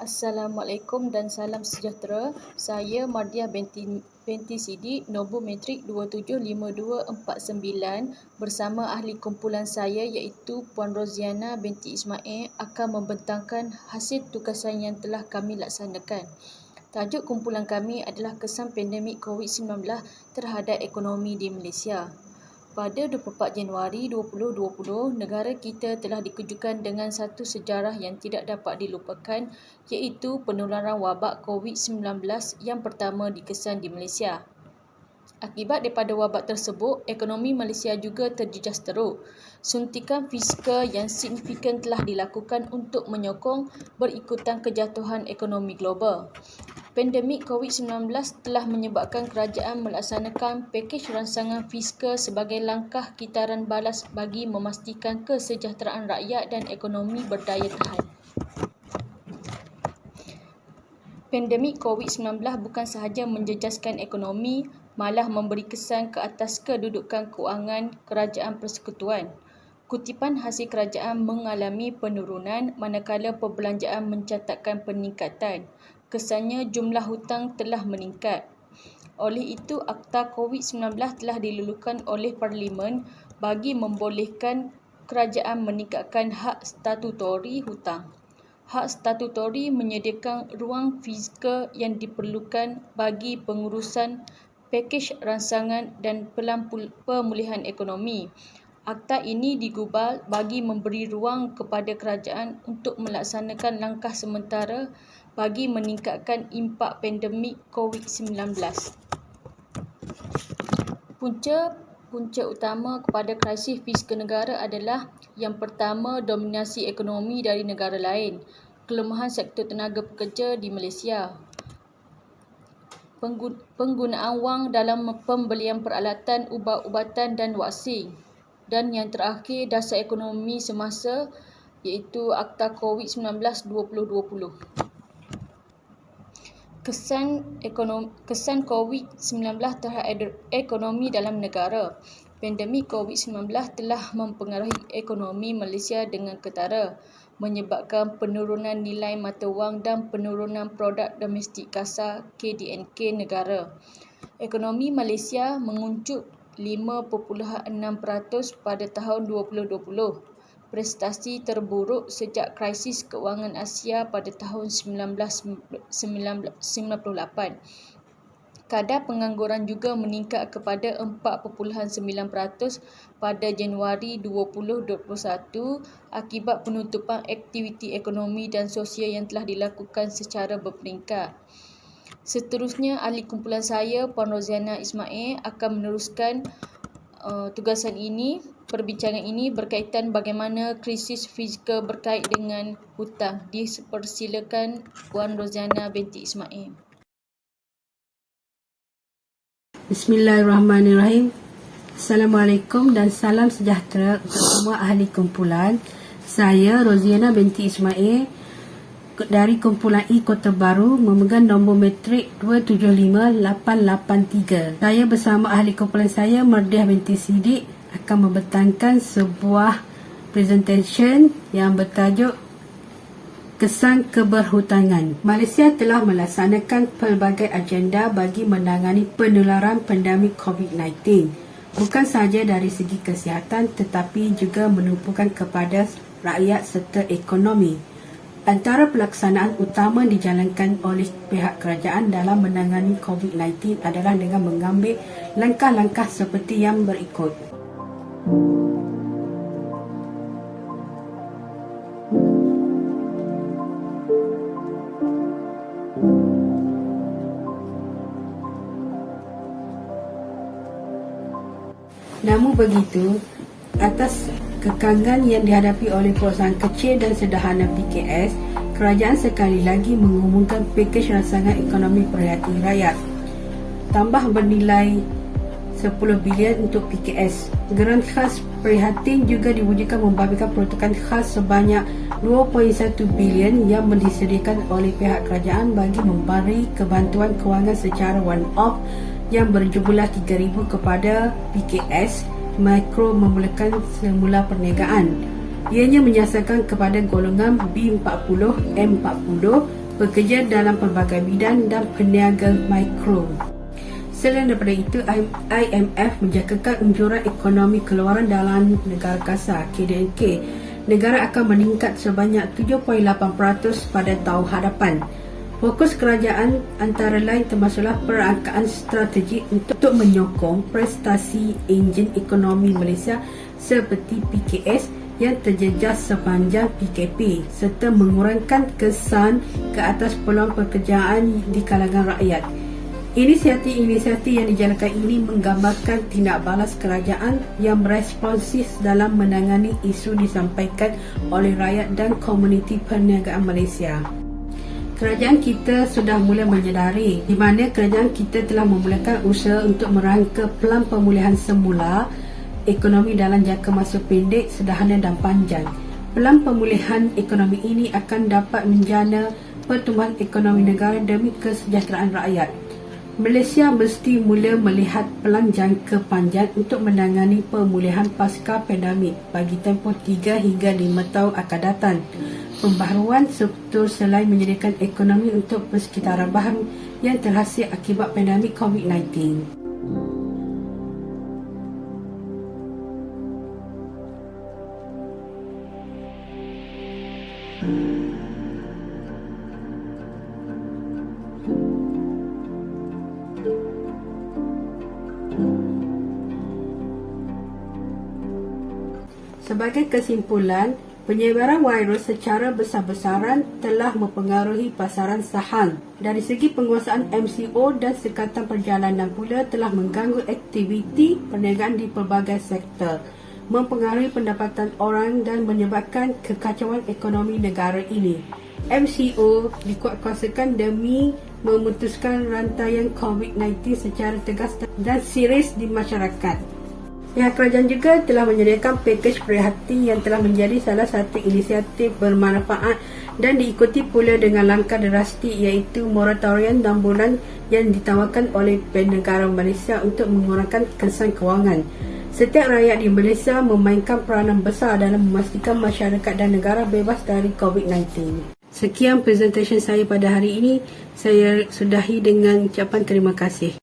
Assalamualaikum dan salam sejahtera. Saya Mardiah binti Sidik, nombor matrik 275249 bersama ahli kumpulan saya iaitu Puan Roziana binti Ismail akan membentangkan hasil tugasan yang telah kami laksanakan. Tajuk kumpulan kami adalah kesan pandemik COVID-19 terhadap ekonomi di Malaysia. Pada 24 Januari 2020, negara kita telah dikejutkan dengan satu sejarah yang tidak dapat dilupakan iaitu penularan wabak COVID-19 yang pertama dikesan di Malaysia. Akibat daripada wabak tersebut, ekonomi Malaysia juga terjejas teruk. Suntikan fiskal yang signifikan telah dilakukan untuk menyokong berikutan kejatuhan ekonomi global. Pandemik COVID-19 telah menyebabkan kerajaan melaksanakan pakej rancangan fiskal sebagai langkah kitaran balas bagi memastikan kesejahteraan rakyat dan ekonomi berdaya tahan. Pandemik COVID-19 bukan sahaja menjejaskan ekonomi, malah memberi kesan ke atas kedudukan kewangan kerajaan persekutuan. Kutipan hasil kerajaan mengalami penurunan manakala perbelanjaan mencatatkan peningkatan. Kesannya jumlah hutang telah meningkat. Oleh itu, Akta COVID-19 telah dilulukan oleh Parlimen bagi membolehkan kerajaan meningkatkan hak statutori hutang. Hak statutori menyediakan ruang fiskal yang diperlukan bagi pengurusan pakej rancangan dan pemulihan ekonomi. Akta ini digubal bagi memberi ruang kepada kerajaan untuk melaksanakan langkah sementara bagi meningkatkan impak pandemik COVID-19. Punca utama kepada krisis fiskal negara adalah yang pertama, dominasi ekonomi dari negara lain, kelemahan sektor tenaga pekerja di Malaysia, penggunaan wang dalam pembelian peralatan, ubat-ubatan dan vaksin, dan yang terakhir dasar ekonomi semasa iaitu Akta COVID-19 2020. Kesan COVID-19 terhadap ekonomi dalam negara. Pandemik COVID-19 telah mempengaruhi ekonomi Malaysia dengan ketara, menyebabkan penurunan nilai mata wang dan penurunan produk domestik kasar KDNK negara. Ekonomi Malaysia menguncup 5.6% pada tahun 2020. Prestasi terburuk sejak krisis kewangan Asia pada tahun 1998. Kadar pengangguran juga meningkat kepada 4.9% pada Januari 2021 akibat penutupan aktiviti ekonomi dan sosial yang telah dilakukan secara berperingkat. Seterusnya, ahli kumpulan saya, Puan Roziana Ismail, akan meneruskan tugasan ini. Perbincangan ini berkaitan bagaimana krisis fiskal berkait dengan hutang. Dipersilakan Puan Roziana binti Ismail. Bismillahirrahmanirrahim. Assalamualaikum dan salam sejahtera untuk semua ahli kumpulan. Saya Roziana binti Ismail dari kumpulan I Kota Baru memegang nombor matrik 275883. Saya bersama ahli kumpulan saya Mardiah binti Sidik akan membentangkan sebuah presentation yang bertajuk Kesan Keberhutangan. Malaysia telah melaksanakan pelbagai agenda bagi menangani penularan pandemik COVID-19. Bukan sahaja dari segi kesihatan tetapi juga menumpukan kepada rakyat serta ekonomi. Antara pelaksanaan utama dijalankan oleh pihak kerajaan dalam menangani COVID-19 adalah dengan mengambil langkah-langkah seperti yang berikut. Namun begitu, atas kekangan yang dihadapi oleh perusahaan kecil dan sederhana PKS, kerajaan sekali lagi mengumumkan pakej rancangan ekonomi perhatian rakyat. Tambah bernilai 10 bilion untuk PKS. Geran khas prihatin juga diwujudkan membabitkan peruntukan khas sebanyak 2.1 bilion yang disediakan oleh pihak kerajaan bagi memberi kebantuan kewangan secara one-off yang berjumlah 3,000 kepada PKS mikro memulakan semula perniagaan. Ianya menyasarkan kepada golongan B40, M40, bekerja dalam pelbagai bidang dan peniaga mikro. Selain daripada itu, IMF menjangkakan unjuran ekonomi keluaran dalam negara kasar KDNK negara akan meningkat sebanyak 7.8% pada tahun hadapan. Fokus kerajaan antara lain termasuklah perangkaan strategi untuk menyokong prestasi enjin ekonomi Malaysia seperti PKS yang terjejas sepanjang PKP serta mengurangkan kesan ke atas peluang pekerjaan di kalangan rakyat. Inisiatif yang dijalankan ini menggambarkan tindak balas kerajaan yang responsif dalam menangani isu disampaikan oleh rakyat dan komuniti perniagaan Malaysia. Kerajaan kita sudah mula menyedari di mana kerajaan kita telah memulakan usaha untuk merangka pelan pemulihan semula ekonomi dalam jangka masa pendek, sederhana dan panjang. Pelan pemulihan ekonomi ini akan dapat menjana pertumbuhan ekonomi negara demi kesejahteraan rakyat. Malaysia mesti mula melihat pelan jangka panjang untuk menangani pemulihan pasca pandemik bagi tempoh 3 hingga 5 tahun akan datang. Pembaharuan struktur selain menyediakan ekonomi untuk persekitaran baru yang terhasil akibat pandemik COVID-19. Sebagai kesimpulan, penyebaran virus secara besar-besaran telah mempengaruhi pasaran saham. Dari segi penguasaan MCO dan sekatan perjalanan pula telah mengganggu aktiviti perniagaan di pelbagai sektor, mempengaruhi pendapatan orang dan menyebabkan kekacauan ekonomi negara ini. MCO dikuatkuasakan demi memutuskan rantaian COVID-19 secara tegas dan serius di masyarakat. Pihak kerajaan juga telah menyediakan pakej prihatin yang telah menjadi salah satu inisiatif bermanfaat dan diikuti pula dengan langkah drastik iaitu moratorium 6 bulan yang ditawarkan oleh Bank Negara Malaysia untuk mengurangkan kesan kewangan. Setiap rakyat di Malaysia memainkan peranan besar dalam memastikan masyarakat dan negara bebas dari COVID-19. Sekian presentation saya pada hari ini. Saya sudahi dengan ucapan terima kasih.